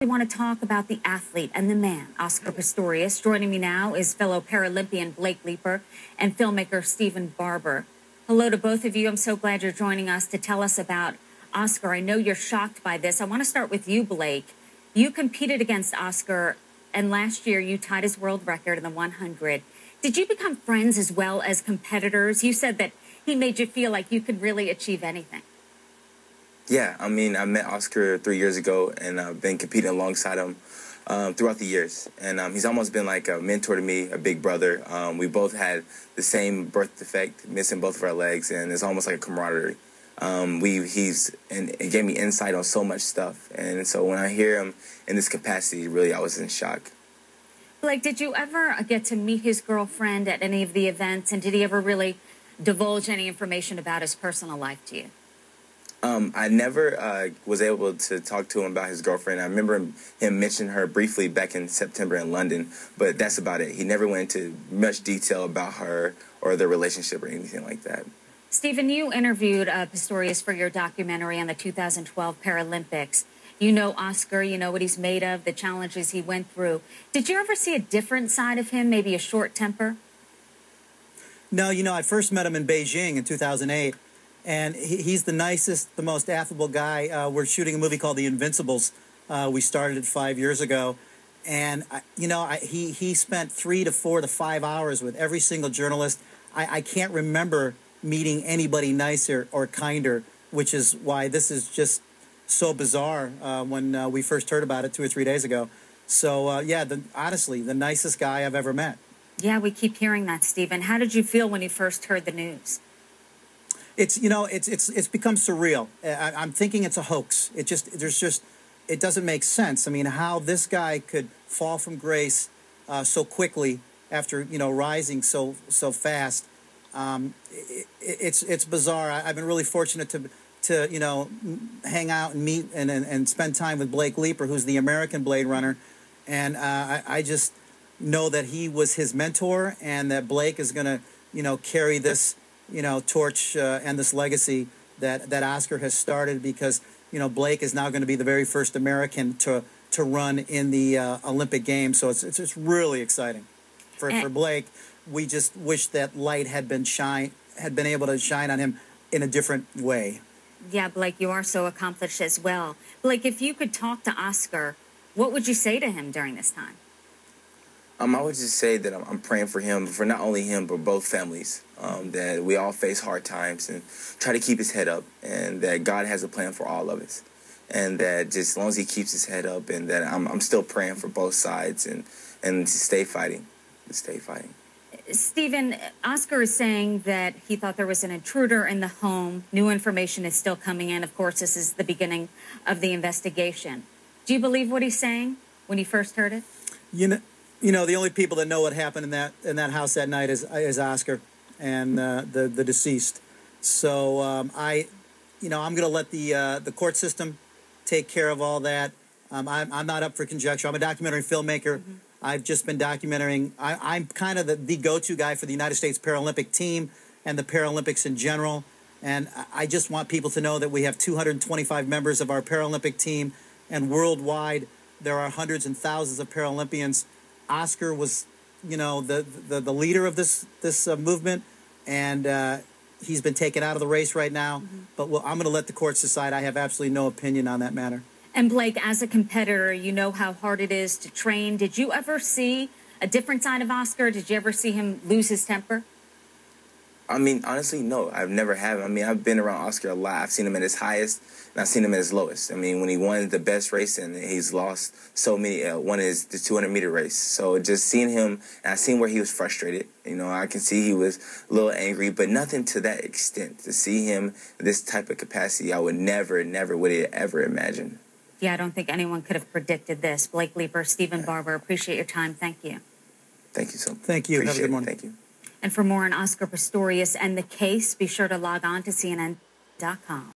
We want to talk about the athlete and the man, Oscar Pistorius. Joining me now is fellow Paralympian Blake Leeper and filmmaker Stephen Barber. Hello to both of you. I'm so glad you're joining us to tell us about Oscar. I know you're shocked by this. I want to start with you, Blake. You competed against Oscar, and last year you tied his world record in the 100. Did you become friends as well as competitors? You said that he made you feel like you could really achieve anything. Yeah, I mean, I met Oscar 3 years ago, and I've been competing alongside him throughout the years. And he's almost been like a mentor to me, a big brother. We both had the same birth defect, missing both of our legs, and it's almost like a camaraderie. It gave me insight on so much stuff. And so when I hear him in this capacity, really, I was in shock. Blake, did you ever get to meet his girlfriend at any of the events, and did he ever really divulge any information about his personal life to you? I never was able to talk to him about his girlfriend. I remember him mentioning her briefly back in September in London, but that's about it. He never went into much detail about her or their relationship or anything like that. Stephen, you interviewed Pistorius for your documentary on the 2012 Paralympics. You know Oscar, you know what he's made of, the challenges he went through. Did you ever see a different side of him, maybe a short temper? No, I first met him in Beijing in 2008. And he's the nicest, the most affable guy. We're shooting a movie called The Invincibles. We started it 5 years ago. And, he spent 3 to 4 to 5 hours with every single journalist. I can't remember meeting anybody nicer or kinder, which is why this is just so bizarre when we first heard about it 2 or 3 days ago. So, honestly, the nicest guy I've ever met. Yeah, we keep hearing that, Stephen. How did you feel when you first heard the news? It's become surreal. I'm thinking it's a hoax. It doesn't make sense. I mean, how this guy could fall from grace so quickly after rising so fast. It's bizarre. I've been really fortunate to hang out and meet and spend time with Blake Leeper, who's the American Blade Runner, and I just know that he was his mentor, and that Blake is going to carry this torch and this legacy that Oscar has started, because Blake is now going to be the very first American to run in the Olympic Games. So it's really exciting for Blake. We just wish that light had been able to shine on him in a different way. Yeah, Blake, you are so accomplished as well. Blake, if you could talk to Oscar, what would you say to him during this time? I would just say that I'm praying for him, for not only him, but both families, that we all face hard times, and try to keep his head up, and that God has a plan for all of us, and that just as long as he keeps his head up, and that I'm still praying for both sides, and to stay fighting, Stephen, Oscar is saying that he thought there was an intruder in the home. New information is still coming in. Of course, this is the beginning of the investigation. Do you believe what he's saying when you first heard it? The only people that know what happened in that house that night is Oscar and the deceased. So I'm going to let the court system take care of all that. I'm not up for conjecture. I'm a documentary filmmaker. Mm-hmm. I've just been documenting. I'm kind of the go-to guy for the United States Paralympic team and the Paralympics in general. And I just want people to know that we have 225 members of our Paralympic team, and worldwide there are hundreds and thousands of Paralympians. Oscar was, the leader of this movement, and he's been taken out of the race right now. Mm-hmm. But I'm going to let the courts decide. I have absolutely no opinion on that matter. And Blake, as a competitor, you know how hard it is to train. Did you ever see a different side of Oscar? Did you ever see him lose his temper? I mean, honestly, no, I've never have. I mean, I've been around Oscar a lot. I've seen him at his highest, and I've seen him at his lowest. I mean, when he won the best race, and he's lost so many. One is the 200-meter race. So just seeing him, and I seen where he was frustrated. I can see he was a little angry, but nothing to that extent. To see him in this type of capacity, I would never would have ever imagined. Yeah, I don't think anyone could have predicted this. Blake Leeper, Stephen Barber, appreciate your time. Thank you. Thank you so much. Thank you. Have a good morning. Thank you. And for more on Oscar Pistorius and the case, be sure to log on to CNN.com.